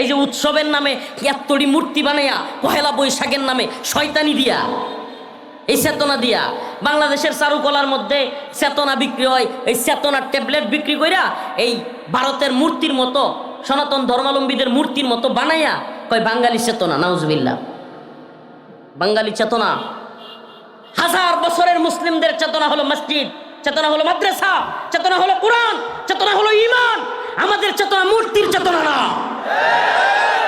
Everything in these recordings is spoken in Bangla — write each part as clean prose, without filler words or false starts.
এই যে উৎসবের নামে এত্তরি মূর্তি বানাইয়া পহেলা বৈশাখের নামে শয়তানি দিয়া, এই চেতনা দিয়া বাংলাদেশের চারুকলার মধ্যে চেতনা বিক্রি হয়। এই চেতনার ট্যাবলেট বিক্রি কইরা এই ভারতের মূর্তির মতো, সনাতন ধর্মাবলম্বীদের মূর্তির মতো বানাইয়া কয় বাঙালি চেতনা। নাউজুবিল্লাহ, বাঙালি চেতনা। হাজার বছরের মুসলিমদের চেতনা হলো মসজিদ, চেতনা হলো মাদ্রাসা, চেতনা হলো কোরআন, চেতনা হলো ঈমান। আমাদের চেতনা মূর্তির চেতনা না,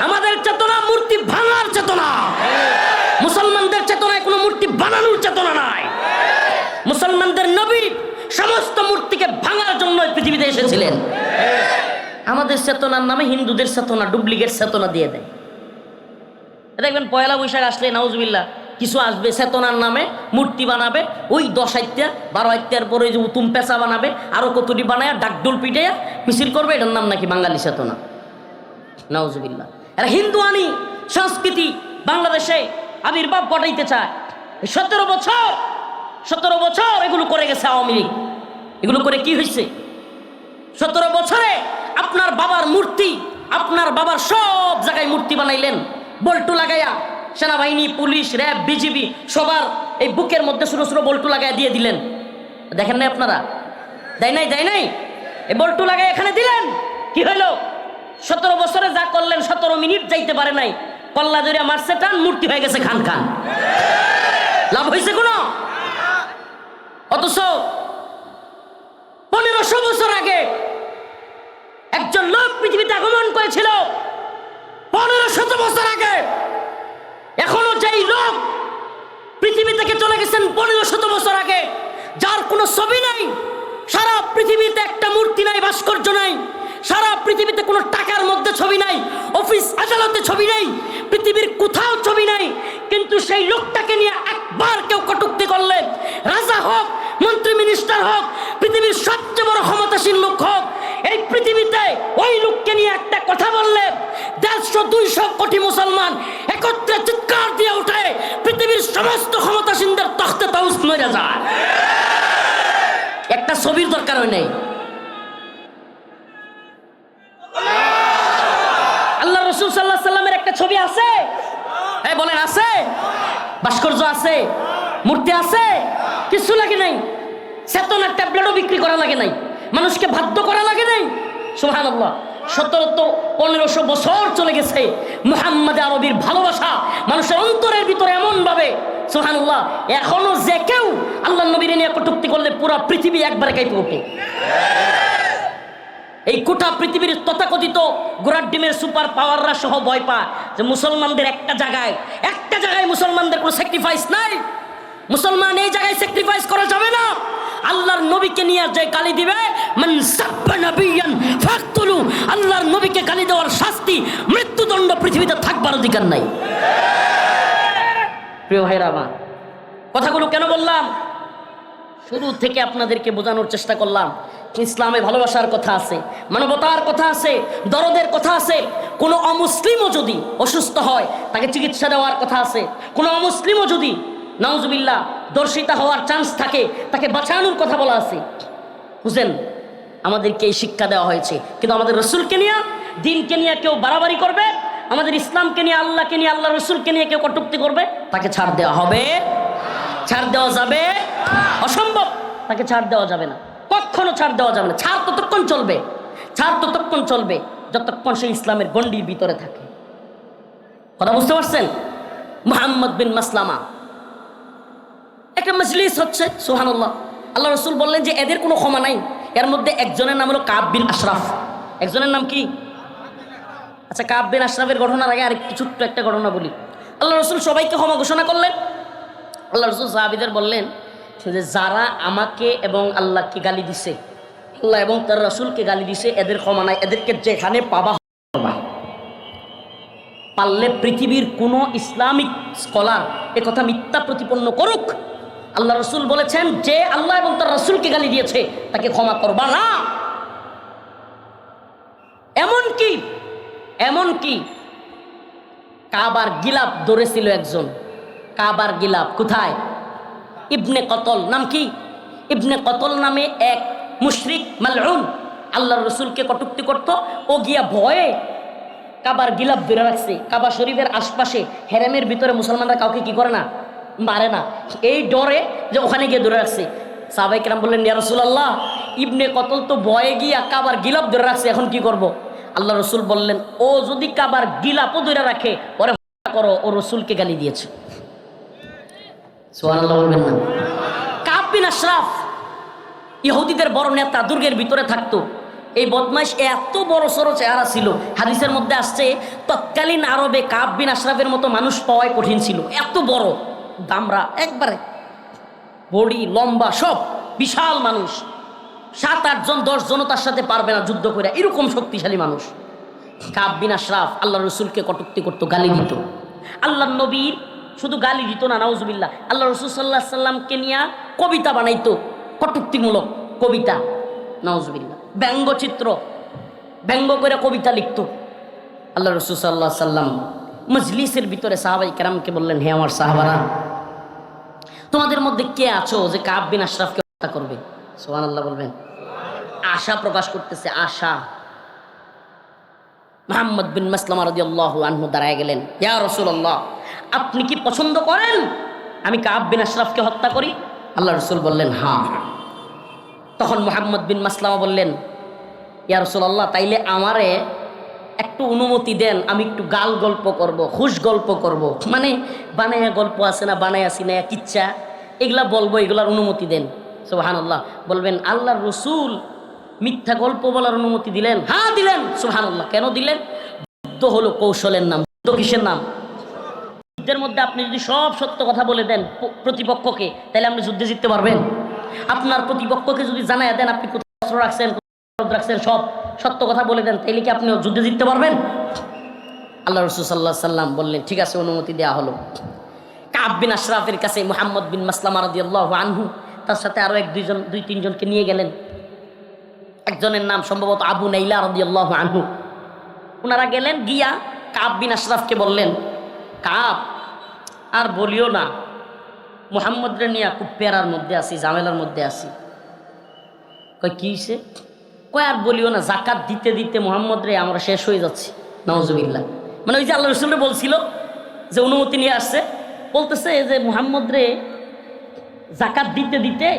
আমাদের চেতনা মূর্তি ভাঙার চেতনা। মুসলমানদের চেতনায় কোনো মূর্তি বানানোর চেতনা নাই। মুসলমানদের নবী সমস্ত মূর্তিকে ভাঙার জন্য পৃথিবীতে এসেছিলেন। আমাদের চেতনার নামে হিন্দুদের চেতনা ডুপ্লিকেট চেতনা দিয়ে দেয়। দেখবেন পয়লা বৈশাখ আসলে নাউজুবিল্লাহ কিছু আসবে চেতনার নামে মূর্তি বানাবে, ওই 10 আইত্যা 12 আইত্যার পরে যে উতুম পেঁচা বানাবে, আরো কতটি বানায় ডাকডোল পিটাইয়া মিছিল করবে, এটার নাম নাকি বাঙালি চেতনা। নাউজুবিল্লাহ, এরা হিন্দু আনি সংস্কৃতি বাংলাদেশে আবির্ভাব ঘটাইতে চায়। 17 বছর এগুলো করে গেছে আওয়ামী লীগ। এগুলো করে কি হয়েছে? 17 বছরে আপনার বাবার মূর্তি, আপনার বাবার সব জায়গায় মূর্তি বানাইলেন বল্টু লাগাইয়া। সেনাবাহিনী, পুলিশ, র্যাব, বিজিবি সবার এই বুকের মধ্যে ছোট ছোট বল্টু লাগাইয়া দিয়ে দিলেন। দেখেন নাই আপনারা? দেয় নাই? এই বল্টু লাগাই এখানে দিলেন, কি হইল? 17 বছরে যা করলেন 17 মিনিট যাইতে পারে নাই, কল্লা জড়িয়া মারছে টান, মূর্তি হয়ে গেছে খান। লাভ হয়েছে কোনো? অথচ 1500 বছর আগে একজন লোক পৃথিবীতে আগমন করেছিল। 1500 বছর আগে। এখনো যেই লোক পৃথিবী থেকে চলে গেছেন 1500 বছর আগে, যার কোনো ছবি নাই, সারা পৃথিবীতে একটা মূর্তি নাই, ভাস্কর্য নাই, সারা পৃথিবীতে কোনো টাকার মধ্যে ছবি নাই, অফিস আদালতে ছবি নাই, পৃথিবীর কোথাও ছবি নাই, কিন্তু সেই লোকটাকে নিয়ে একবার কেউ কটূক্তি করলে, রাজা হোক, মন্ত্রী মিনিস্টার হোক, পৃথিবীর সবচেয়ে বড় ক্ষমতাসীন লোক হোক, এই পৃথিবীতে ওই লোককে নিয়ে একটা কথা বললে 150-200 কোটি মুসলমান একত্রে চিৎকার দিয়ে উঠে পৃথিবীর সমস্ত ক্ষমতাসীনদের তখতে তাউস নড়ে যায়। একটা ছবির দরকার হয় নাই। আল্লাহ রাসূল সাল্লাল্লাহু আলাইহি সাল্লামের একটা ছবি আছে? হ্যাঁ বলেন, আছে? ভাস্কর্য আছে, মূর্তি আছে, কিছু লাগে নাই। চেতনার ট্যাবলেটও বিক্রি করা লাগে নাই, মানুষকে বাধ্য করা লাগে নাই। সুবহানাল্লাহ, 1500 বছর চলে গেছে। মুহাম্মদ আরবির ভালোবাসা মানুষের অন্তরের ভিতরে এমন ভাবে, সুবহানাল্লাহ, এখনো যে কেউ আল্লাহ নবীর নিয়ে কটূক্তি করলে পুরো পৃথিবী একবারে কাঁপে ওঠে। এই গোটা পৃথিবীর তথাকথিত গোড়ার ডিমের সুপার পাওয়াররা সহ ভয় পায় যে মুসলমানদের একটা জায়গায় মুসলমানদের কোনো স্যাক্রিফাইস নাই, মুসলমান এই জায়গায় স্যাক্রিফাইস করা যাবে না। আল্লাহর নবীকে নিয়ে যে গালি দিবে, মান সাব্বা নাবিয়ান ফাকতুলু, আল্লাহর নবীকে গালি দেওয়ার শাস্তি মৃত্যুদণ্ড, পৃথিবীতে থাকবার অধিকার নাই। প্রিয় ভাইরা আমার, কথাগুলো কেন বললাম? শুরু থেকে আপনাদেরকে বোঝানোর চেষ্টা করলাম ইসলামে ভালোবাসার কথা আছে, মানবতার কথা আছে, দরদের কথা আছে। কোনো অমুসলিমও যদি অসুস্থ হয় তাকে চিকিৎসা দেওয়ার কথা আছে। কোনো অমুসলিমও যদি নাউজুবিল্লাহ দর্শিতা হওয়ার চান্স থাকে তাকে বাঁচানোর কথা বলা আছে। বুঝেন, আমাদেরকে এই শিক্ষা দেওয়া হয়েছে। কিন্তু আমাদের রসুলকে নিয়ে, দিনকে নিয়ে কেউ বাড়াবাড়ি করবে, আমাদের ইসলামকে নিয়ে, আল্লাহকে নিয়ে, আল্লাহ রসুলকে নিয়ে কেউ কটূক্তি করবে, তাকে ছাড় দেওয়া হবে? ছাড় দেওয়া যাবে? অসম্ভব, তাকে ছাড় দেওয়া যাবে না, কখনো ছাড় দেওয়া যাবে না। ছাড় ততক্ষণ চলবে যতক্ষণ সে ইসলামের গণ্ডির ভিতরে থাকে। কথা বুঝতে পারছেন? মুহাম্মদ বিন মাসলামা, একটা মজলিস হচ্ছে, সুবহানাল্লাহ, আল্লাহ রসুল বললেন যে এদের কোনো ক্ষমা নাই। এর মধ্যে একজনের নাম হলো কাব বিন আশরাফ। একজনের নাম কি? আচ্ছা, কাব বিন আশরাফের ঘটনার আগে আরেকটু ছোট্ট একটা ঘটনা বলি। আল্লাহ রসুল সবাইকে ক্ষমা ঘোষণা করলেন। আল্লাহ রসুল সাহাবীদের বললেন যে যারা আমাকে এবং আল্লাহকে গালি দিছে, আল্লাহ এবং তার রসুলকে গালি দিছে, এদের ক্ষমা নাই। এদেরকে যেখানে পাবা পারলে পৃথিবীর কোনো ইসলামিক স্কলার একথা মিথ্যা প্রতিপন্ন করুক, আল্লাহ রসুল বলেছেন যে আল্লাহ এবং তার রসুলকে গালি দিয়েছে তাকে ক্ষমা করবা না। এমনকি কাবার গিলাপ ধরেছিল একজন। কাবার গিলাপ কোথায়? ইবনে কতল। নাম কি? ইবনে কতল নামে এক মুশরিক মালউন আল্লাহর রসুলকে কটূক্তি করত। ও গিয়া ভয়ে কাবার গিলাপ ধরে রাখছে। কাবা শরীফের আশপাশে হেরেমের ভিতরে মুসলমানরা কাউকে কি করে না, মারে না, এই ডরে যে ওখানে গিয়ে ধরে রাখছে। সাহাবায়ে কেরাম বললেন, ইয়া রাসূলুল্লাহ, ইবনে কতল তো ভয়ে গিয়া কাবার গিলাপ ধরে রাখছে, এখন কি করব? আল্লাহ রসুল বললেন, ও যদি কাবার গিলাপও ধরে রাখে ওরে হত্যা করো, ও রসুলকে গালি দিয়েছে। সুবহানাল্লাহ বলবেন না? কাব বিন আশরাফ ইহুদিদের বড় নেতা, দুর্গের ভিতরে থাকতো। এই বদমাইশ এত বড় সড়ো চেহারা ছিল, হাদিসের মধ্যে আসছে তৎকালীন আরবে কাব বিন আশরাফের মতো মানুষ পাওয়াই কঠিন ছিল। এত বড় দামরা, একবারে বডি লম্বা, সব বিশাল মানুষ, 7-8 জন 10 জনও তার সাথে পারবে না যুদ্ধ করে, এরকম শক্তিশালী মানুষ। কাব বিন আশরাফ আল্লাহ রসুলকে কটূক্তি করতো, গালি দিত। আল্লাহ নবীর শুধু গালি দিত না, নাউজুবিল্লাহ, আল্লাহ রসুল সাল্লাল্লাহু আলাইহি সাল্লামকে নিয়ে কবিতা বানাইতো, কটূক্তিমূলক কবিতা, নাউজুবিল্লাহ, ব্যঙ্গচিত্র, ব্যঙ্গ করে কবিতা লিখত। আল্লাহ রসুল সাল্লাল্লাহু আলাইহি সাল্লাম মজলিসের ভিতরে সাহাবায়ে কেরামকে বললেন, হে আমার সাহাবারা, তোমাদের মধ্যে কে আছো যে কাব বিন আশরাফকে হত্যা করবে? সুবহানাল্লাহ বলবেন। আশা প্রকাশ করতেছে, আশা। মুহাম্মদ বিন মাসলামা রাদিয়াল্লাহু আনহু দাঁড়ায় গেলেন, ইয়া রাসূলুল্লাহ, আপনি কি পছন্দ করেন আমি কাব বিন আশরাফকে হত্যা করি? আল্লাহ রসুল বললেন, হ্যাঁ। তখন মুহাম্মদ বিন মাসলামা বললেন, ইয়া রাসূলুল্লাহ, তাইলে আমারে একটু অনুমতি দেন, আমি একটু গাল গল্প করব, খুশ গল্প করব, মানে বানায়া গল্প আছে না, বানায়া সিনায়া কিচ্ছা, এগুলা বলবো, এগুলার অনুমতি দেন। সুবহানাল্লাহ বলবেন, আল্লাহর রসুল মিথ্যা গল্প বলার অনুমতি দিলেন? হ্যাঁ দিলেন। সুবহানাল্লাহ। কেন দিলেন? যুদ্ধ হলো কৌশলের নাম। যুদ্ধ কিসের নাম? যুদ্ধের মধ্যে আপনি যদি সব সত্য কথা বলে দেন প্রতিপক্ষকে, তাহলে আপনি যুদ্ধে জিততে পারবেন? আপনার প্রতিপক্ষকে যদি জানায় দেন আপনি কোথায় অস্ত্র রাখছেন, রাখছেন, সব সত্য কথা বলে দেন, তাইলে কি আপনি যুদ্ধে জিততে পারবেন? আল্লাহ রাসূল সাল্লাল্লাহু আলাইহি সাল্লাম বললেন, ঠিক আছে, অনুমতি দেওয়া হলো। কাব বিন আশরাফের কাছে মুহাম্মদ বিন মাসলামা রাদিয়াল্লাহু আনহু তার সাথে আরো 2-3 জনকে নিয়ে গেলেন। একজনের নাম সম্ভবত আবু নাইলা রাদিয়াল্লাহু আনহু। ওনারা গেলেন, গিয়া কাব বিন আশরাফকে বললেন, কাব, আর বলিও না, মুহাম্মদরে নিয়ে খুব পেরার মধ্যে আছি, ঝামেলার মধ্যে আছি। কয় কি হইছে? কয় আর বলিও না, যাকাত দিতে দিতে মুহাম্মদ রে আমরা শেষ হয়ে যাচ্ছি। নাউজুবিল্লাহ। মানে ওই যে আল্লাহ রাসূল বলছিল যে অনুমতি নিয়ে আসছে, বলতেছে যে মুহাম্মদ রে যাকাত দিতে দিতে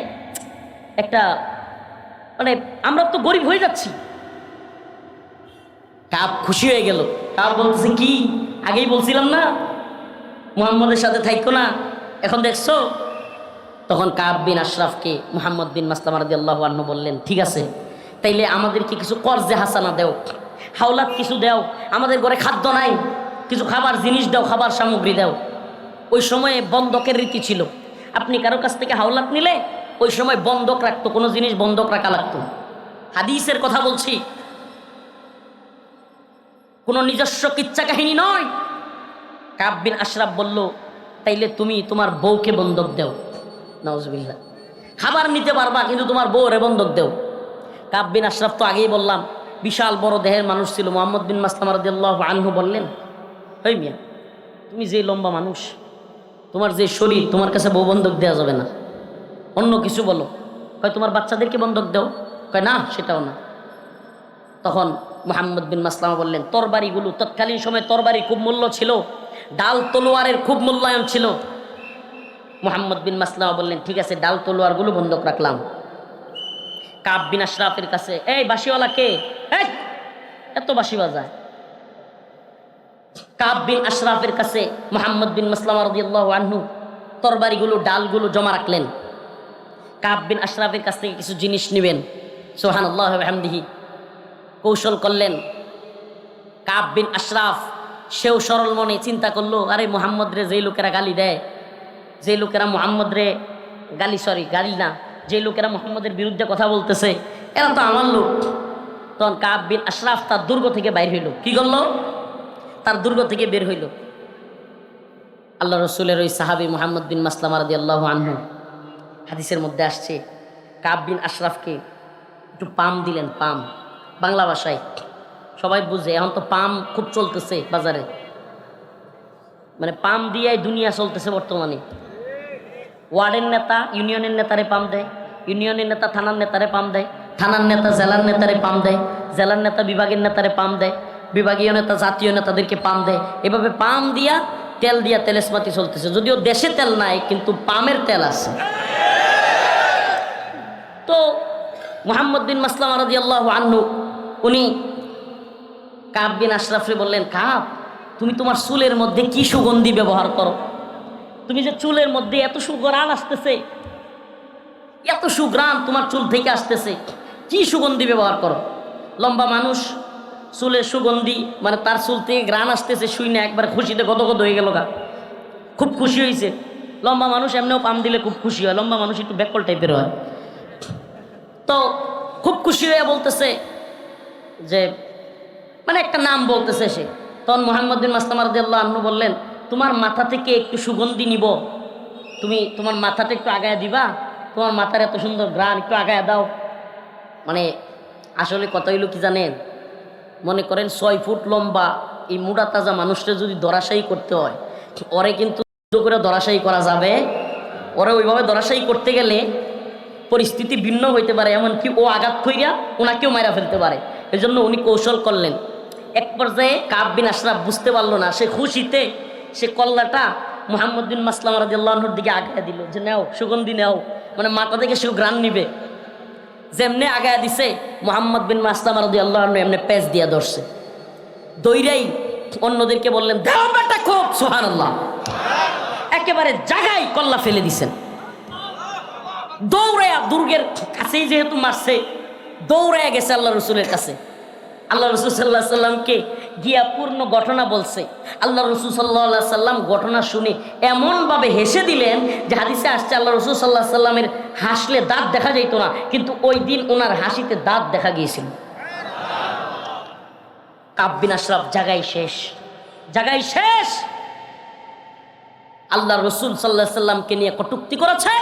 একটা, মানে আমরা তো গরিব হয়ে যাচ্ছি। কাব খুশি হয়ে গেল। কাব বলতেছে, কি আগেই বলছিলাম না মুহাম্মদের সাথে থাইকো না, এখন দেখছো? তখন কাব বিন আশরাফকে মুহাম্মদ বিন মাসলামা রাদিয়াল্লাহু আনহু বললেন, ঠিক আছে, তাইলে আমাদেরকে কিছু কর্জে হাসানা দেও, হাওলাত কিছু দেও, আমাদের ঘরে খাদ্য নাই, কিছু খাবার জিনিস দাও, খাবার সামগ্রী দাও। ওই সময়ে বন্ধকের রীতি ছিল, আপনি কারো কাছ থেকে হাওলাত নিলে ওই সময় বন্ধক রাখতো, কোনো জিনিস বন্ধক রাখা লাগতো। হাদিসের কথা বলছি, কোনো নিজস্ব কিচ্ছা কাহিনী নয়। কাব বিন আশরাফ বলল, তাইলে তুমি তোমার বউকে বন্ধক দেও। নাউজুবিল্লাহ। খাবার নিতে পারবা কিন্তু তোমার বউরে বন্ধক দেও। কাব বিন আশরাফ তো আগেই বললাম বিশাল বড় দেহের মানুষ ছিল। মুহাম্মদ বিন মাসলামা রাদিয়াল্লাহু আনহু বললেন, এই মিয়া, তুমি যে লম্বা মানুষ, তোমার যে শরীর, তোমার কাছে বউ বন্ধক দেওয়া যাবে না, অন্য কিছু বলো। কয় তোমার বাচ্চাদেরকে বন্ধক দাও। কয় না, সেটাও না। তখন মুহাম্মদ বিন মাসলামা বললেন, তরবারিগুলো, তৎকালীন সময়ে তরবারি খুব মূল্য ছিল, ডাল তলোয়ারের খুব মূল্যায়ন ছিল। মুহাম্মদ বিন মাসলামা বললেন, ঠিক আছে, ডাল তলোয়ারগুলো বন্ধক রাখলাম। কাব বিন আশরাফের কাছে, এই বাঁশিওয়ালা কে? এত বাঁশি বাজায়। কাব বিন আশরাফের কাছে মুহাম্মদ বিন মাসলামা রাদিয়াল্লাহু আনহু তরবারিগুলো, ডালগুলো জমা রাখলেন। কাব বিন আশরাফের কাছ থেকে কিছু জিনিস নেবেন। সুবহানাল্লাহ ওয়া বিহামদিহি। কৌশল করলেন। কাব বিন আশরাফ সেও সরল মনে চিন্তা করলো, আরে মুহাম্মদ রে যেই লোকেরা গালি দেয়, যে লোকেরা মুহাম্মদ রে গালি না, যে লোকেরা মুহাম্মদের বিরুদ্ধে কথা বলতেছে, এরা তো আমার লোক। তখন কাব বিন আশরাফ তার দুর্গ থেকে বাইর হইল। কি করলো? তার দুর্গ থেকে বের হইল। আল্লাহ রসুলের ওই সাহাবী মুহাম্মদ বিন মাসলামা রাদিয়াল্লাহু আনহু, হাদিসের মধ্যে আসছে, কাব বিন আশরাফকে একটু পাম দিলেন। পাম বাংলা ভাষায় সবাই বুঝে, এখন তো পাম খুব চলতেছে বাজারে, মানে পাম দিয়াই দুনিয়া চলতেছে বর্তমানে। ওয়ার্ডের নেতা ইউনিয়নের নেতারে পাম দেয়, ইউনিয়নের নেতা থানার নেতারে পাম দেয়, থানার নেতা জেলার নেতারে পাম দেয়, জেলার নেতা বিভাগের নেতারে পাম দেয়, বিভাগীয় নেতা, জাতীয় নেতাদেরকে পাম দেয়। এভাবে পাম দিয়া তেল দিয়া তেলেসমাতি চলতেছে। যদিও দেশে তেল নাই, কিন্তু পামের তেল আছে। তো মুহাম্মদ বিন মাসলামা রাদিয়াল্লাহু আনহু উনি কাব বিন আশরাফরে বললেন, কাব, তুমি তোমার চুলের মধ্যে কি সুগন্ধি ব্যবহার করো? তুমি যে চুলের মধ্যে এত সুঘ্রাণ আসতেছে, এত সুঘ্রাণ তোমার চুল থেকে আসতেছে, কি সুগন্ধি ব্যবহার করো? লম্বা মানুষ, চুলের সুগন্ধি, মানে তার চুল থেকে ঘ্রাণ আসতেছে, শুই না একবার খুশিতে গদগদ হয়ে গেল গা, খুব খুশি হয়েছে। লম্বা মানুষ এমনিও পাম দিলে খুব খুশি হয়, লম্বা মানুষ একটু ব্যাকল টাইপের হয়। তো খুব খুশি হয়ে বলতেছে যে, মানে একটা নাম বলতেছে সে। তখন মুহাম্মদ বিন মাসলামা রাদিয়াল্লাহু আনহু বললেন, তোমার মাথা থেকে একটু সুগন্ধি নিব, তুমি তোমার মাথাটা একটু আগায় দিবা, তোমার মাথার এত সুন্দর ঘ্রাণ, একটু আগায় দাও। মানে আসলে কথা হইল কি জানেন, মনে করেন 6 ফুট লম্বা এই মুড়া তাজা মানুষটা যদি ধরাশায়ী করতে হয়, ওরে কিন্তু করে ধরাশায়ী করা যাবে। ওরে ওইভাবে ধরাশায়ী করতে গেলে পরিস্থিতি ভিন্ন হইতে পারে, এমনকি ও আঘাত কইরা ওনাকেও মারা ফেলতে পারে। এই জন্য উনি কৌশল করলেন। এক পর্যায়ে কাব বিন আশরাফ বুঝতে পারলো না, সে খুশিতে সে কল্লাটা মুহাম্মদ বিন মাসলামা রাদিয়াল্লাহু আনহুর দিকে আগায় দিল, যে নাও সুগন্ধি নাও, মানে মাথা থেকে সে ঘ্রাণ নিবে। যেমনে আগায় দিছে, মুহাম্মদ বিন মাসলামা রাদিয়াল্লাহু আনহু এমনি পেঁচ দিয়া ধরছে। দইরাই অন্যদেরকে বললেন, দাও বেটা খুব, সুবহানাল্লাহ। একেবারে জায়গায় কল্লা ফেলে দিছেন। দৌড়ায়া, দুর্গের কাছেই যেহেতু মারছে, দৌড়ায়া গেছে আল্লাহ রসুলের কাছে। আল্লাহ রসুল সাল্লাহ সাল্লামকে গিয়া পূর্ণ ঘটনা বলছে। আল্লাহ রসুল সাল্লাহ সাল্লাম ঘটনা শুনে এমনভাবে হেসে দিলেন যে হাদিসে আসছে আল্লাহ রসুল সাল্লাহ সাল্লামের হাসলে দাঁত দেখা যেত না, কিন্তু ওই দিন ওনার হাসিতে দাঁত দেখা গিয়েছিল। কাব বিন আশরাফ জায়গায় শেষ, জায়গায় শেষ। আল্লাহ রসুল সাল্লাহ সাল্লামকে নিয়ে কটূক্তি করেছে,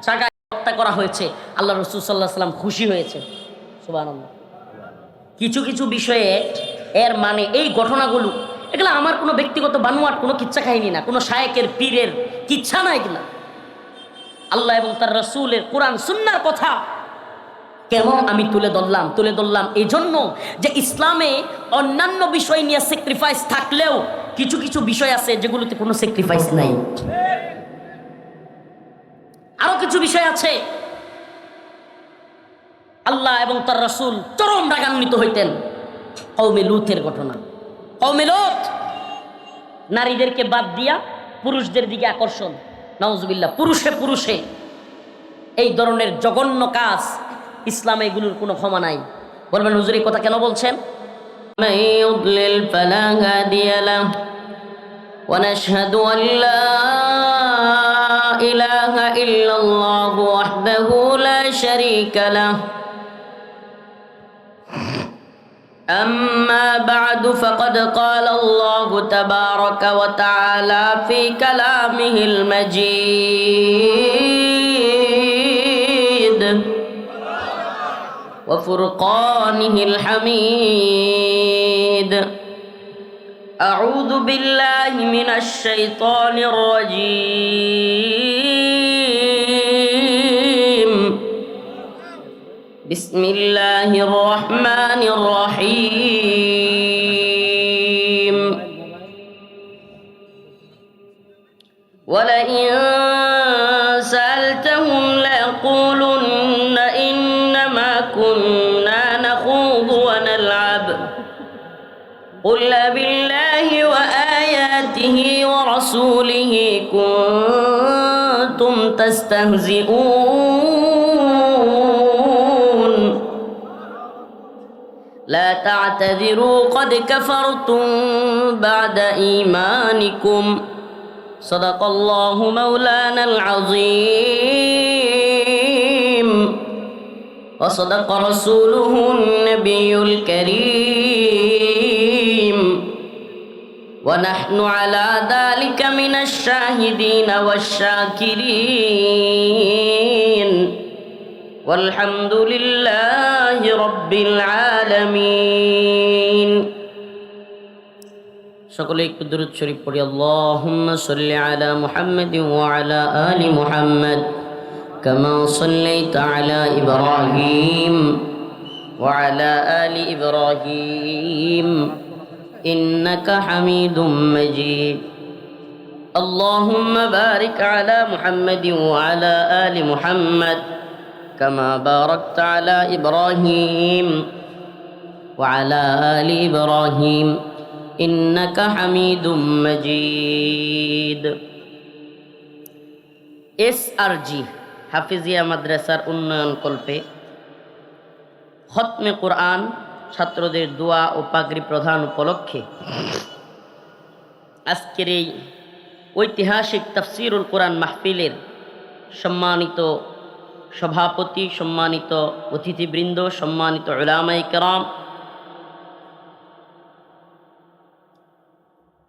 জায়গায় হত্যা করা হয়েছে। আল্লাহ রসুল সাল্লাহ সাল্লাম খুশি হয়েছে, সুবহানাল্লাহ। কিছু কিছু বিষয়ে এর মানে এই ঘটনাগুলো, এগুলো আমার কোনো ব্যক্তিগত বানোয়াট কোনো কিচ্ছা কাহিনী না, কোনো শায়েকের পীরের কিচ্ছা না। এগুলা আল্লাহ এবং তার রসুলের কোরআন সুন্নাহর কথা। কেন আমি তুলে ধরলাম এই জন্য যে ইসলামে অন্যান্য বিষয় নিয়ে স্যাক্রিফাইস থাকলেও কিছু কিছু বিষয় আছে যেগুলোতে কোনো স্যাক্রিফাইস নাই। আরো কিছু বিষয় আছে আল্লাহ এবং তার রাসূল চরম রাগান্বিত হইতেন। কওমে লূতের ঘটনা। কওমে লূত নারীদেরকে বাদ দিয়া পুরুষদের দিকে আকর্ষণ, নাউজুবিল্লাহ। পুরুষে পুরুষে এই ধরনের জঘন্য কাজ, ইসলামে এগুলোর কোনো ক্ষমা নাই। বলবেন হুজুর এই কথা কেন বলছেন? ونشهد أن لا إله إلا الله وحده لا شريك له أما بعد فقد قال الله تبارك وتعالى في كلامه المجيد وفرقانه الحميد أعوذ بالله من الشيطان الرجيم بسم الله الرحمن الرحيم ولئن سألتهم ليقولن إنما كنا نخوض ونلعب قل بالله وآياته ورسوله كنتم تستهزئون لا تعتذروا قد كفرتم بعد إيمانكم صدق الله مولانا العظيم وصدق رسوله النبي الكريم ونحن على ذلك من الشاهدين والشاكرين والحمد لله رب العالمين সকলে একটু দরুদ শরীফ পড়ি। আল্লাহুম্মা সাল্লি আলা মুহাম্মাদিন ওয়া আলা আলি মুহাম্মাদ কামা সাল্লাইতা আলা ইব্রাহিম وعلى آل إبراهيم إنك حميد مجيد اللهم بارك على محمد وعلى آل محمد كما باركت على إبراهيم وعلى آل إبراهيم إنك حميد مجيد এসআরজি হাফিজিয়া মাদ্রাসার উন্নয়ন কল্পে খতমে কোরআন ছাত্রদের দোয়া ও পাগড়ি প্রদান উপলক্ষে আজকের এই ঐতিহাসিক তাফসীরুল কোরআন মাহফিলের সম্মানিত সভাপতি, সম্মানিত অতিথিবৃন্দ, সম্মানিত উলামায়ে কেরাম,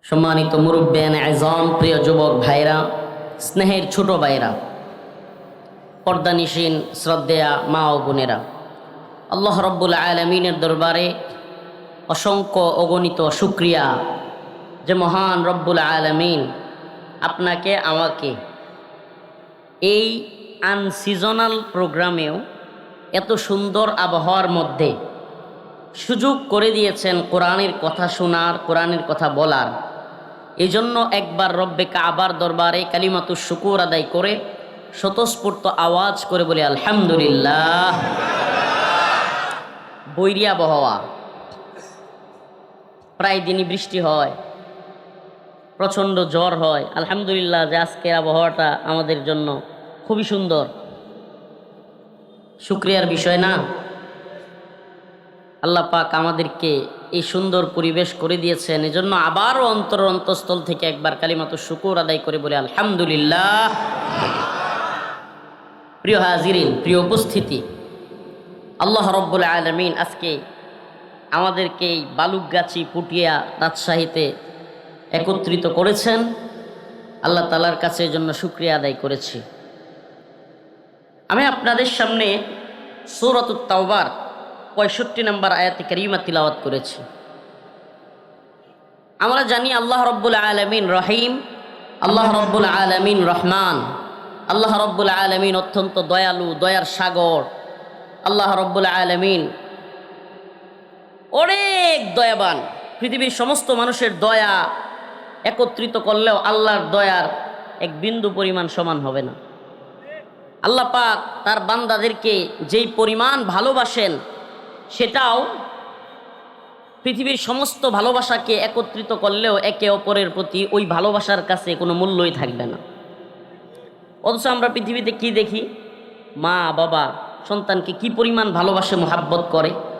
সম্মানিত মুরব্বিয়ানে আযম, প্রিয় যুবক ভাইরা, স্নেহের ছোট ভাইরা, পর্দানিশীন শ্রদ্ধেয়া মা ও বোনেরা, আল্লাহ রব্বুল আলামিনের দরবারে অসংখ্য অগণিত শুকরিয়া যে মহান রব্বুল আলামিন আপনাকে আমাকে এই আনসিজনাল প্রোগ্রামেও এত সুন্দর আবহাওয়ার মধ্যে সুযোগ করে দিয়েছেন কোরআনের কথা শোনার, কোরআনের কথা বলার। এই জন্য একবার রব্বে কাবার দরবারে কালিমাতুশ শুকুর আদায় করে স্বতঃস্ফূর্ত আওয়াজ করে বলি আলহামদুলিল্লাহ। বৈরী আবহাওয়া, প্রায় দিনই বৃষ্টি হয়, প্রচণ্ড জ্বর হয়। আলহামদুলিল্লাহ যে আজকের আবহাওয়াটা আমাদের জন্য খুবই সুন্দর, শুকরিয়ার বিষয় না? আল্লাহ পাক আমাদেরকে এই সুন্দর পরিবেশ করে দিয়েছেন, এজন্য আবারও অন্তঃস্থল থেকে একবার কালিমাতুশ শুকুর আদায় করে বলে আলহামদুলিল্লাহ। প্রিয় হাজিরিন, প্রিয় উপস্থিতি, আল্লাহ রব্বুল আলামিন আজকে আমাদেরকে এই বালুকগাছি পুটিয়া রাজশাহীতে একত্রিত করেছেন। আল্লাহ তাআলার কাছে এর জন্য শুকরিয়া আদায় করেছি। আমি আপনাদের সামনে সূরাতুত তাওবার 65 নম্বর আয়াতে কারিমা তিলাওয়াত করেছি। আমরা জানি আল্লাহ রব্বুল আলামিন রহিম, আল্লাহ রব্বুল আলামিন রহমান, আল্লাহ রব্বুল আলামিন অত্যন্ত দয়ালু, দয়ার সাগর। আল্লাহ রব্বুল আলামিন অনেক দয়াবান। পৃথিবীর সমস্ত মানুষের দয়া একত্রিত করলেও আল্লাহর দয়ার এক বিন্দু পরিমাণ সমান হবে না। আল্লাহ পাক তার বান্দাদেরকে যেই পরিমাণ ভালোবাসেন সেটাও পৃথিবীর সমস্ত ভালোবাসাকে একত্রিত করলেও একে অপরের প্রতি ওই ভালোবাসার কাছে কোনো মূল্যই থাকবে না। অথচ আমরা পৃথিবীতে কি দেখি? মা বাবা সন্তানকে কি পরিমাণ ভালোবাসে, মোহাব্বত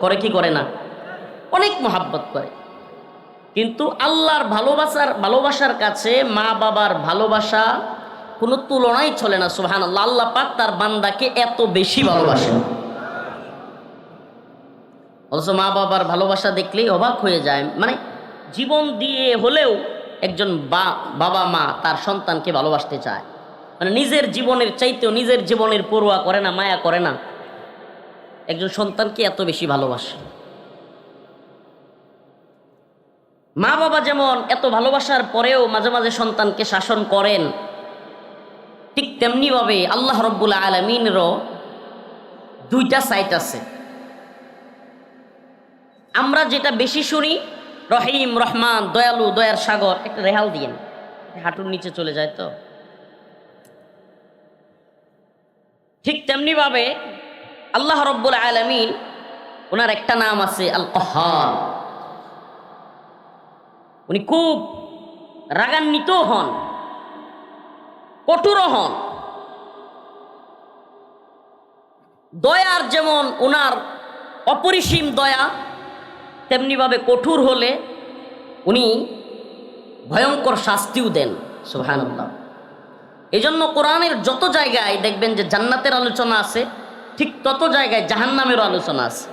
করে কি করে না? অনেক মোহাব্বত করে। কিন্তু আল্লাহর ভালোবাসার কাছে মা বাবার ভালোবাসা কোনো তুলনাই চলে না। সুবহানাল্লাহ। আল্লাহ পাক তার বান্দাকে এত বেশি ভালোবাসেন, অথচ মা বাবার ভালোবাসা দেখলেই অবাক হয়ে যায়। মানে জীবন দিয়ে হলেও একজন বাবা মা তার সন্তানকে ভালোবাসতে চায়, মানে নিজের জীবনের চাইতেও নিজের জীবনের পরোয়া করে না, মায়া করে না, একজন সন্তানকে এত বেশি ভালোবাসে। মা বাবা যেমন এত ভালোবাসার পরেও মাঝে মাঝে সন্তানকে শাসন করেন, ঠিক তেমনিভাবে আল্লাহ রব্বুল আলামিনেরও দুইটা সাইট আছে। আমরা যেটা বেশি শুনি রহিম, রহমান, দয়ালু, দয়ার সাগর, একটা রেহাল দিয়েন, হাঁটুর নিচে চলে যায় তো। ঠিক তেমনিভাবে আল্লাহ রব্বুল আলামিন ওনার একটা নাম আছে আল কাহ্হার। উনি খুব রাগান্বিত হন, কঠোর হন। দয়ার যেমন ওনার অপরিসীম দয়া, তেমনিভাবে কঠোর হলে উনি ভয়ঙ্কর শাস্তিও দেন। সুবহানাল্লাহ। এই জন্য কোরআনের যত জায়গায় দেখবেন যে জান্নাতের আলোচনা আছে, ঠিক তত জায়গায় জাহান্নামেরও আলোচনা আছে।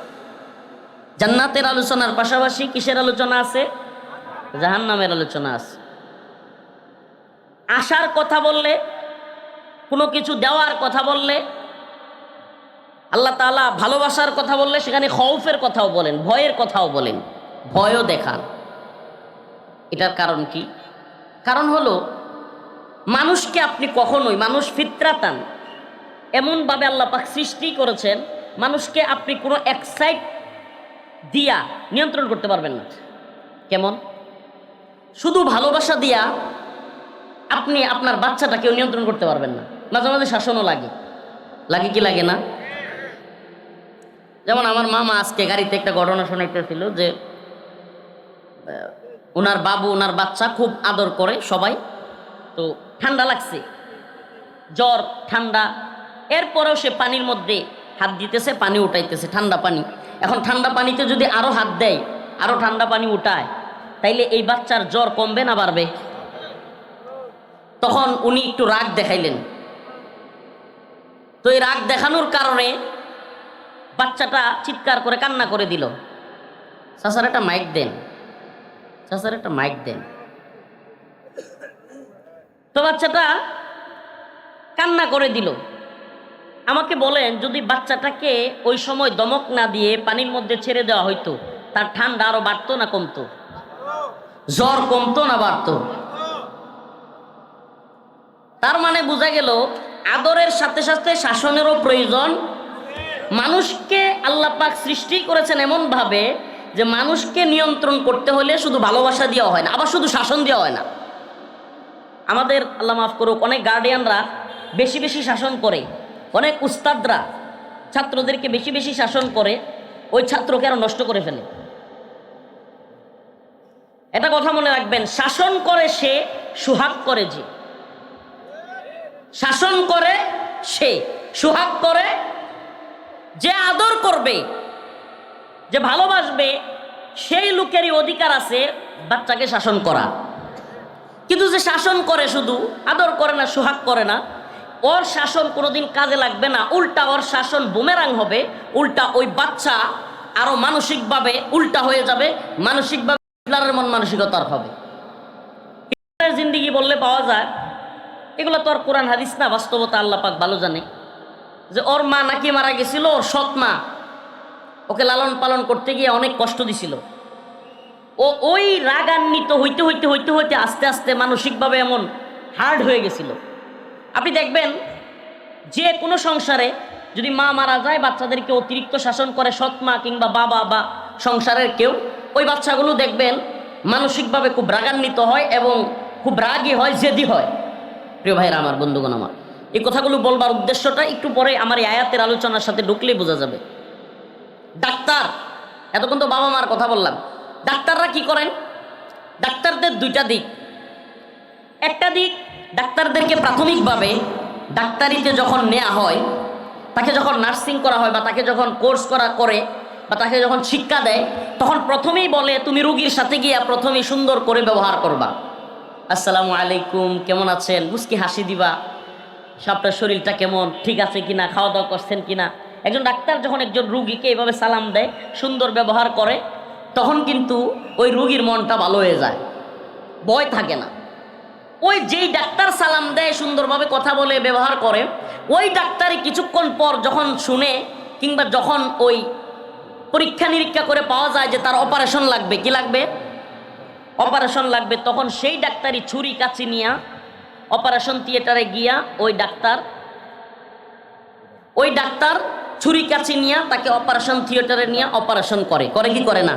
জান্নাতের আলোচনার পাশাপাশি কিসের আলোচনা আছে? জাহান্নামের আলোচনা আছে। আশার কথা বললে, কোনো কিছু দেওয়ার কথা বললে, আল্লাহ তাআলা ভালোবাসার কথা বললে সেখানে খৌফের কথাও বলেন, ভয়ের কথাও বলেন, ভয়ও দেখান। এটার কারণ কি? কারণ হলো মানুষকে আপনি কখনোই, মানুষ ফিতরাতান এমনভাবে আল্লাহ পাক সৃষ্টি করেছেন, মানুষকে আপনি কোনো এক সাইড দিয়া নিয়ন্ত্রণ করতে পারবেন না। কেমন? শুধু ভালোবাসা দিয়া আপনি আপনার বাচ্চাটাকেও নিয়ন্ত্রণ করতে পারবেন না। মাঝে মাঝে শাসনও লাগে, লাগে কি লাগে না? যেমন আমার মামা আজকে গাড়িতে একটা ঘটনা শোনাইতেছিল যে ওনার বাবু ওনার বাচ্চা খুব আদর করে সবাই, তো ঠান্ডা লাগছে, জ্বর ঠান্ডা, এরপরেও সে পানির মধ্যে হাত দিতেছে, পানি উঠাইতেছে, ঠান্ডা পানি। এখন ঠান্ডা পানিতে যদি আরো হাত দেয়, আরো ঠান্ডা পানি উঠায়, তাইলে এই বাচ্চার জ্বর কমবে না বাড়বে? তখন উনি একটু রাগ দেখাইলেন। তো এই রাগ দেখানোর কারণে বাচ্চাটা চিৎকার করে কান্না করে দিল। চাচার একটা মাইক দেন, চাচার একটা মাইক দেন। তো বাচ্চাটা কান্না করে দিল। আমাকে বলেন, যদি বাচ্চাটাকে ওই সময় দমক না দিয়ে পানির মধ্যে ছেড়ে দেওয়া হইতো, তার ঠান্ডা আরো বাড়তো না কমতো? জ্বর কমতো না বাড়তো? তার মানে বোঝা গেল আদরের সাথে সাথে শাসনেরও প্রয়োজন। মানুষকে আল্লাহ পাক সৃষ্টি করেছেন এমন ভাবে যে মানুষকে নিয়ন্ত্রণ করতে হলে শুধু ভালোবাসা দেওয়া হয় না, আবার শুধু শাসন দেওয়া হয় না। আমাদের আল্লাহ মাফ করুক, অনেক গার্ডিয়ানরা বেশি বেশি শাসন করে, অনেক উস্তাদরা ছাত্রদেরকে বেশি বেশি শাসন করে, ওই ছাত্রকে আরো নষ্ট করে ফেলে। এটা কথা মনে রাখবেন, শাসন করে সে, সুহাগ করে যে। শাসন করে সে, সুহাগ করে যে। আদর করবে, যে ভালোবাসবে, সেই লোকেরই অধিকার আছে বাচ্চাকে শাসন করা। কিন্তু যে শাসন করে শুধু, আদর করে না, সুহাগ করে না, ওর শাসন কোনোদিন কাজে লাগবে না। উল্টা ওর শাসন বুমেরাং হবে, উল্টা ওই বাচ্চা আরো মানসিকভাবে উল্টা হয়ে যাবে, মানসিকভাবে হিটলারের মন মানসিকতার হবে। হিটলারের জিন্দিগি বললে পাওয়া যায়, এগুলো তো আর কোরআন হাদিস না, বাস্তবতা আল্লাহ পাক ভালো জানে। যে ওর মা নাকি মারা গেছিল, ওর সৎ মা ওকে লালন পালন করতে গিয়ে অনেক কষ্ট দিছিল। ও ওই রাগান্বিত হইতে হইতে হইতে হইতে আস্তে আস্তে মানসিকভাবে এমন হার্ড হয়ে গেছিল। আপনি দেখবেন যে কোনো সংসারে যদি মা মারা যায়, বাচ্চাদেরকে অতিরিক্ত শাসন করে সৎ মা কিংবা বাবা বা সংসারের কেউ, ওই বাচ্চাগুলো দেখবেন মানসিকভাবে খুব রাগান্বিত হয় এবং খুব রাগী হয়, জেদি হয়। প্রিয় ভাইরা আমার, বন্ধুগণ আমার, এই কথাগুলো বলবার উদ্দেশ্যটা একটু পরে আমার এই আয়াতের আলোচনার সাথে ঢুকলেই বোঝা যাবে। ডাক্তার, এতক্ষণ তো বাবা মার কথা বললাম, ডাক্তাররা কি করেন? ডাক্তারদের দুইটা দিক। একটা দিক, ডাক্তারদেরকে প্রাথমিকভাবে ডাক্তারিতে যখন নেওয়া হয়, তাকে যখন নার্সিং করা হয় বা তাকে যখন কোর্স করে বা তাকে যখন শিক্ষা দেয়, তখন প্রথমেই বলে তুমি রুগীর সাথে গিয়া প্রথমেই সুন্দর করে ব্যবহার করবা। আসসালামু আলাইকুম, কেমন আছেন, মুস্কি হাসি দিবা, আপনার শরীরটা কেমন, ঠিক আছে কিনা, খাওয়া দাওয়া করছেন কিনা। একজন ডাক্তার যখন একজন রুগীকে এভাবে সালাম দেয়, সুন্দর ব্যবহার করে, তখন কিন্তু ওই রুগীর মনটা ভালো হয়ে যায়, ভয় থাকে না। ওই যেই ডাক্তার সালাম দেয়, সুন্দরভাবে কথা বলে ব্যবহার করে, ওই ডাক্তারই কিছুক্ষণ পর যখন শুনে কিংবা যখন ওই পরীক্ষা নিরীক্ষা করে পাওয়া যায় যে তার অপারেশন লাগবে, কি লাগবে, অপারেশন লাগবে, তখন সেই ডাক্তারই ছুরি কাচি নিয়ে অপারেশন থিয়েটারে গিয়া ওই ডাক্তার ছুরি কাচি নিয়ে তাকে অপারেশন থিয়েটারে নিয়ে অপারেশন করে কি করে না?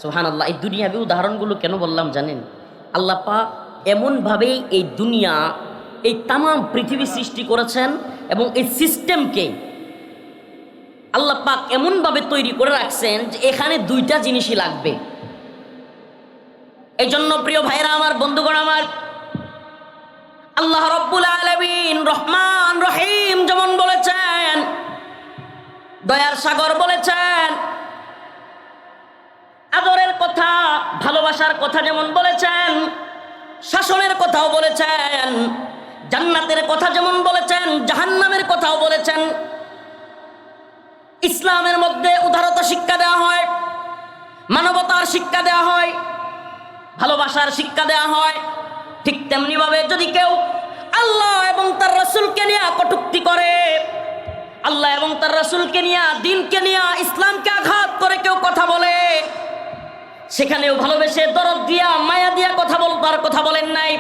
সুবহানাল্লাহ। এই দুনিয়াবি উদাহরণগুলো কেন বললাম জানেন? আল্লাহ পাক এমনভাবেই এই দুনিয়া, এই তাম পৃথিবী সৃষ্টি করেছেন এবং এই সিস্টেমকে আল্লাহ পাক এমনভাবে তৈরি করে রাখছেন যে এখানে দুইটা জিনিসই লাগবে। এই জন্য প্রিয় ভাইরা আমার, বন্ধুগণ আমার, আল্লাহ রাব্বুল আলামিন রহমান রহিম যেমন বলেছেন, দয়ার সাগর বলেছেন, আদরের কথা, ভালোবাসার কথা যেমন বলেছেন, শাসনের কথাও বলেছেন, জান্নাতের কথা যেমন বলেছেন, জাহান্নামের কথাও বলেছেন। ইসলামের মধ্যে উদারতা শিক্ষা দেওয়া হয়, মানবতার শিক্ষা দেওয়া হয়, ভালোবাসার শিক্ষা দেওয়া হয়। ঠিক তেমনি ভাবে যদি কেউ আল্লাহ এবং তার রাসূলকে নিয়ে কটূক্তি করে, আল্লাহ এবং তার রাসূলকে নিয়ে, দ্বীনকে নিয়ে, ইসলামকে আঘাত করে কেউ কথা বলে, সেখানেও ভালোবেসে দরদ দিয়া, মায়া দিয়া কথা বলবার কথা বলেন নাই।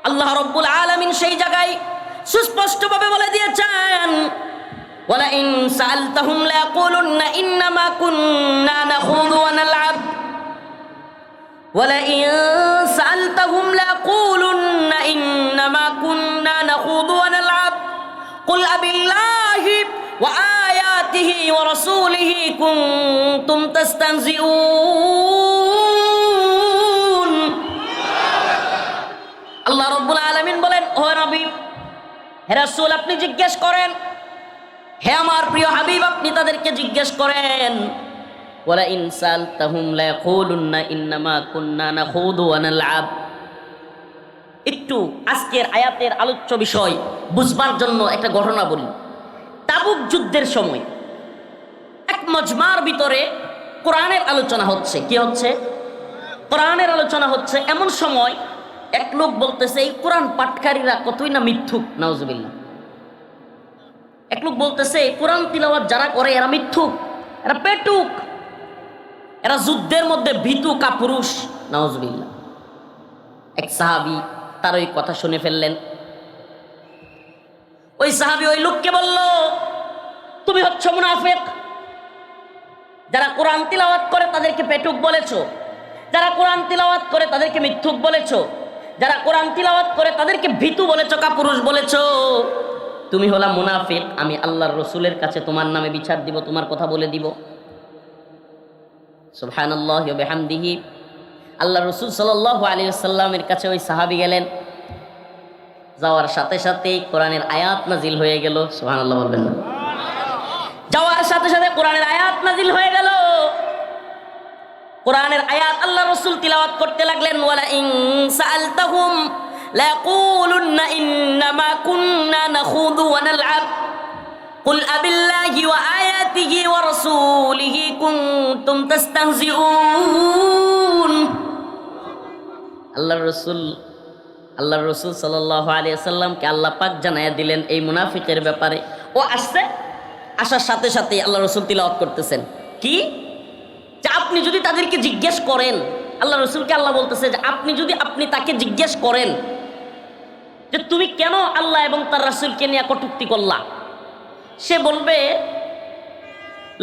আল্লাহ রাব্বুল আলামিন সেই জায়গায় সুস্পষ্টভাবে বলে দিয়েছেন, ولئن سألتهم ليقولن إنما كنا نخوض ونلعب ولئن سألتهم ليقولن إنما كنا نخوض ونلعب قل أبالله وآياته ورسوله كنتم تستهزئون আল্লাহ রাব্বুল আলামিন বলেন, ও নবী, হে রাসূল, আপনি জিজ্ঞেস করেন, হে আমার প্রিয় হাবিব, আপনি তাদেরকে জিজ্ঞেস করেন, ওয়ালা ইন সালতাহুম লা ইয়াকুলুন্না ইন্নামা কুন্না নাখুদু ওয়া নালআব। একটু আজকের আয়াতের আলোচ্য বিষয় বুঝবার জন্য একটা ঘটনা বলি। তাবুক যুদ্ধের সময় এক মজমার ভিতরে কোরআনের আলোচনা হচ্ছে। কি হচ্ছে? কোরআনের আলোচনা হচ্ছে। এমন সময় এক লোক বলতেছে, এই কোরআন পাঠকারীরা কতই না মিথ্যুক, নাউজুবিল্লাহ। এক লোক বলতেছে, কোরআন তিলাওয়াত যারা করে এরা মিথ্যুক, এরা পেটুক, এরা যুদ্ধের মধ্যে ভীতু কাপুরুষ, নাউজুবিল্লাহ। এক সাহাবী তার ওই কথা শুনে ফেললেন। ওই সাহাবী ওই লোককে বলল, তুমি হচ্ছ মুনাফিক। যারা কোরআন তিলাওয়াত করে তাদেরকে পেটুক বলেছো, যারা কোরআন তিলাওয়াত করে তাদেরকে মিথ্যুক বলেছো, যারা কোরআন তিলাওয়াত করে তাদেরকে ভীতু বলেছো, কাপুরুষ বলেছো, তুমি হলা মুনাফিক। আমি আল্লাহর রসুলের কাছে তোমার নামে বিচার দিব, তোমার কথা বলে দিব। সুবহানাল্লাহি ওয়া বিহামদিহি। আল্লাহর রাসূল সাল্লাল্লাহু আলাইহি ওয়াসাল্লামের কাছে ওই সাহাবী গেলেন। যাওয়ার সাথে সাথে কোরআনের আয়াত নাজিল হয়ে গেল। সুবহানাল্লাহ বলবেন না? যাওয়ার সাথে সাথে কোরআনের আয়াত নাজিল হয়ে গেল। কোরআনের আয়াত আল্লাহর রাসূল তিলাওয়াত করতে লাগলেন। ওয়ালা ইন সাআলতাহুম লা ইয়াকুলুন্না ইন্নামা কুন্না নাখুদু ওয়া নালআব কুল আবিল্লাহি ওয়া আয়াতিহি ওয়া রাসূলিহি কুনতুম তাস্তাহজিউন। আল্লাহর রাসূল সাল্লাল্লাহু আলাইহি ওয়াসাল্লামকে আল্লাহ পাক জানায়া দিলেন এই মুনাফিকের ব্যাপারে। ও আসছে, আসার সাথে সাথে আল্লাহর রাসূল তিলাওয়াত করতেছেন। কি? যে আপনি যদি তাদেরকে জিজ্ঞেস করেন, আল্লাহ রসুলকে আল্লাহ বলতেছে যে আপনি তাকে জিজ্ঞেস করেন যে তুমি কেন আল্লাহ এবং তার রাসূলকে নিয়ে কটূক্তি করলা, সে বলবে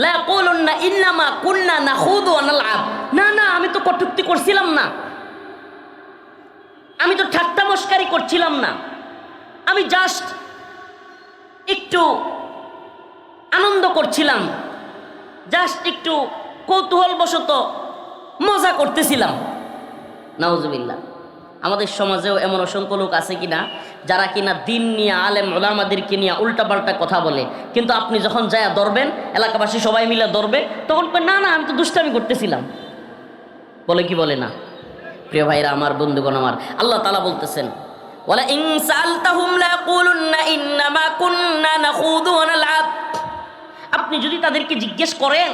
লা ইয়াকুলুন্না ইন্নামা কুন্না নাখুদু ওয়া নালআব। না না, আমি তো কটূক্তি করছিলাম না, আমি তো ঠাট্টা মশকারি করছিলাম না, আমি জাস্ট একটু আনন্দ করছিলাম, জাস্ট একটু কৌতূহলবশত মজা করতেছিলাম। নাউজুবিল্লাহ। আমাদের সমাজেও এমন অসংখ্য লোক আছে কিনা যারা কিনা দিন নিয়ে, আলেম ওলামাদেরকে নিয়ে উল্টাপাল্টা কথা বলে, কিন্তু আপনি যখন যায়া ধরবেন, এলাকাবাসী সবাই মিলে ধরবে, তখন না না আমি তো দুষ্টামি করতেছিলাম। বলে কি বলে না? প্রিয় ভাইরা আমার, বন্ধুগণ আমার, আল্লাহ তাআলা বলতেছেন, ওয়ালা ইন সাআলতাহুম লা ইয়াকুলুন্না ইন্নামা কুন্না নাখুদু ওয়া নালআব। আপনি যদি তাদেরকে জিজ্ঞেস করেন,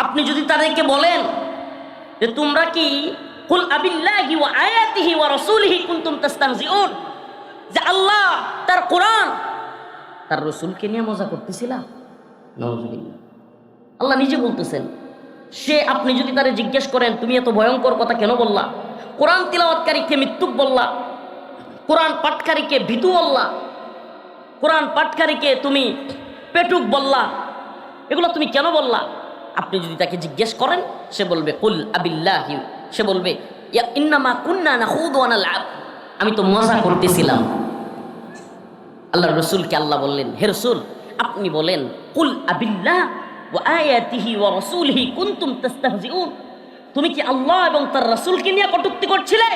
আপনি যদি তাদেরকে বলেন যে তোমরা কি কুল আবিল্লাহি ওয়া আয়াতিহি ওয়া রাসূলিহি কুনতুম তাস্তাহজিউন, যে আল্লাহ, তার কোরআন, তার রাসূলকে নিয়ে মজা করতেছিলা। নাউজুবিল্লাহ। আল্লাহ নিজে বলতেছেন, আপনি যদি তারে জিজ্ঞেস করেন তুমি এত ভয়ঙ্কর কথা কেন বললা, কোরআন তিলাওয়াতকারীকে মিথ্যুক বললা, কোরআন পাঠকারীকে ভীতু বললা, কোরআন পাঠকারীকে তুমি পেটুক বললা, এগুলো তুমি কেন বললা? আপনি যদি তাকে জিজ্ঞেস করেন, সে বলবে কুল আবিল্লাহি, সে বলবে ইন্নামা কুন্না নাখুদু ওয়া নালআব, আমি তো মজা করতেছিলাম। আল্লাহর রাসূলকে আল্লাহ বললেন, হে রাসূল, আপনি বলেন কুল আবিল্লাহ ওয়া আয়াতিহি ওয়া রাসূলিহি কুনতুম তাস্তাহজিউন, তুমি কি আল্লাহ এবং তার রাসূলকে নিয়ে কটূক্তি করছিলে?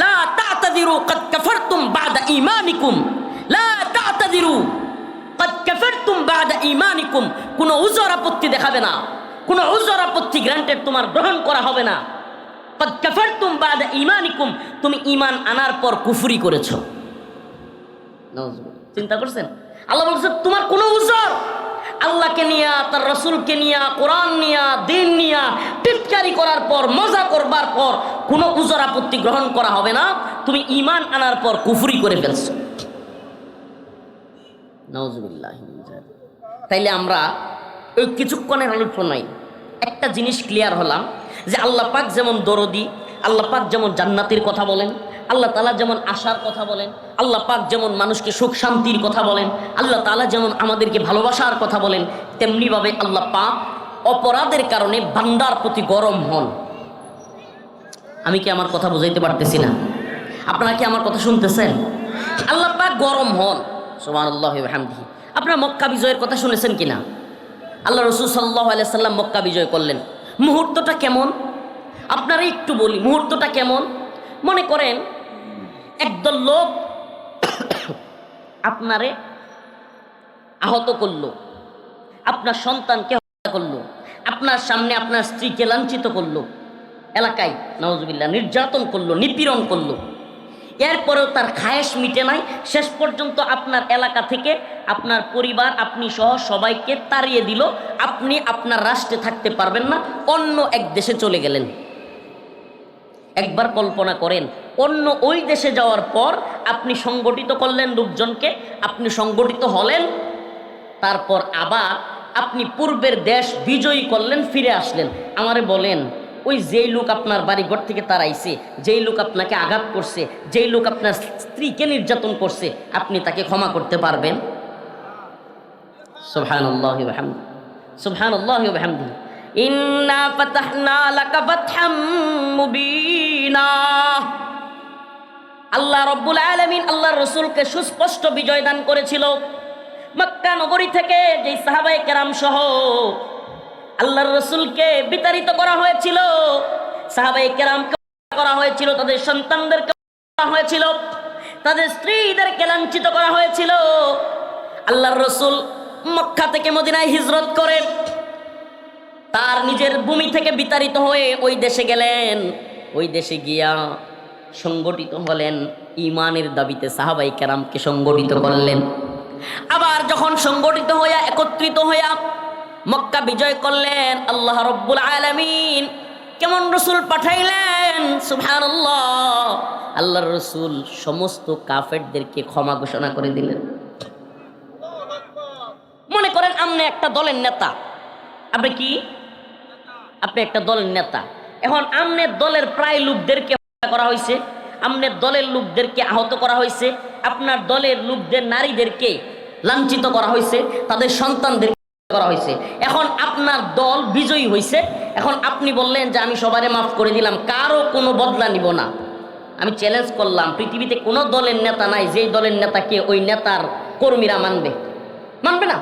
লা তা'তাযিরু ক্বাদ কাফারতুম বা'দা ঈমানিকুম, লা তা'তাযিরু ক্বাদ কাফারতুম বা'দা ঈমানিকুম। কোনো উযর আপত্তি দেখাবে না, কোনো উযর আপত্তি গ্রান্টেড তোমার গ্রহণ করা হবে না। ক্বাদ কাফারতুম বা'দা ঈমানিকুম, তুমি ঈমান আনার পর কুফরি করেছো। নাউযুবিল্লাহ। চিন্তা করছেন? আল্লাহ বলছে তোমার কোনো উযর, আল্লাহকে নিয়া, তার রাসূলকে নিয়া, কোরআন নিয়া, দিন নিয়া টিটকারি করার পর, মজা করবার পর কোনো উযর আপত্তি গ্রহণ করা হবে না। তুমি ঈমান আনার পর কুফরি করে ফেলছো। নাউযুবিল্লাহ। তাইলে আমরা ওই কিছুক্ষণের আলোচনায় একটা জিনিস ক্লিয়ার হলাম যে আল্লাহ পাক যেমন দরদি, আল্লাহ পাক যেমন জান্নাতের কথা বলেন, আল্লাহ তাআলা যেমন আশার কথা বলেন, আল্লাহ পাক যেমন মানুষকে সুখ শান্তির কথা বলেন, আল্লাহ তাআলা যেমন আমাদেরকে ভালোবাসার কথা বলেন, তেমনিভাবে আল্লাহ পাক অপরাধের কারণে বান্দার প্রতি গরম হন। আমি কি আমার কথা বুঝাইতে পারতেছি না? আপনারা কি আমার কথা শুনতেছেন? আল্লাহ পাক গরম হন। সুবহানাল্লাহি ওয়া বিহামদিহি। আপনারা মক্কা বিজয়ের কথা শুনেছেন কিনা? আল্লাহ রাসূল সাল্লাল্লাহু আলাইহি সাল্লাম মক্কা বিজয় করলেন। মুহূর্তটা কেমন আপনারা একটু বলি, মুহূর্তটা কেমন? মনে করেন একদল লোক আপনারে আহত করলো, আপনার সন্তানকে হত্যা করলো, আপনার সামনে আপনার স্ত্রীকে লাঞ্ছিত করলো, এলাকায় নাউজুবিল্লাহ নির্যাতন করলো, নিপীড়ন করলো। এরপরেও তার খায়েশ মিটে নাই। শেষ পর্যন্ত আপনার এলাকা থেকে আপনার পরিবার, আপনি সহ সবাইকে তাড়িয়ে দিল। আপনি আপনার রাষ্ট্রে থাকতে পারবেন না, অন্য এক দেশে চলে গেলেন। একবার কল্পনা করেন, অন্য ওই দেশে যাওয়ার পর আপনি সংগঠিত করলেন লোকজনকে, আপনি সংগঠিত হলেন, তারপর আবার আপনি পূর্বের দেশ বিজয়ী করলেন, ফিরে আসলেন। আমারে বলেন, ওই যেই লোক আপনার বাড়িঘর থেকে তাড়াইছে, যেই লোক আপনাকে আঘাত করছে, যেই লোক আপনার স্ত্রীকে নির্যাতন করছে, আপনি তাকে ক্ষমা করতে পারবেন? সুবহানাল্লাহি ওয়া বিহামদিহি, সুবহানাল্লাহি ওয়া বিহামদিহি। ইন্না ফাতাহনা লাকা ফাতহাম মুবিনা। আল্লাহ রাব্বুল আলামিন আল্লাহর রাসূলকে সুস্পষ্ট বিজয় দান করেছিল। মক্কা নগরী থেকে যেই সাহাবায়ে কেরাম সহ আল্লাহর রাসূলকে বিতাড়িত করা হয়েছিল, সাহাবায়ে কেরামকে করা হয়েছিল, তাদের সন্তানদেরকে করা হয়েছিল, তাদের স্ত্রীদেরকে লাঞ্ছিত করা হয়েছিল। আল্লাহর রাসূল মক্কা থেকে মদিনায় হিজরত করে তার নিজের ভূমি থেকে বিতাড়িত হয়ে ওই দেশে গেলেন। ওই দেশে গিয়া সংগঠিত হলেন, ঈমানের দাবিতে সাহাবায়ে কেরামকে সংগঠিত করলেন। আবার যখন সংগঠিত হইয়া একত্রিত হইয়া মক্কা বিজয় করলেন, আল্লাহ রাব্বুল আলামিন কেমন রাসূল পাঠাইলেন! সুবহানাল্লাহ। আল্লাহর রাসূল সমস্ত কাফেরদেরকে ক্ষমা ঘোষণা করে দিলেন। মনে করেন আপনি একটা দলের নেতা, আপনি কি? আপনি একটা দলের নেতা। এখন আমনের দলের প্রায় লোকদেরকে হত্যা করা হয়েছে, আমনের দলের লোকদেরকে আহত করা হয়েছে, আপনার দলের লোকদের নারীদেরকে লাঞ্ছিত করা হয়েছে, তাদের সন্তানদের করা হয়েছে। এখন আপনার দল বিজয়ী হয়েছে। এখন আপনি বললেন যে আমি সবারে মাফ করে দিলাম, কারো কোনো বদলা নিব না। আমি চ্যালেঞ্জ করলাম, পৃথিবীতে কোনো দলের নেতা নাই যেই দলের নেতাকে ওই নেতার কর্মীরা মানবে না।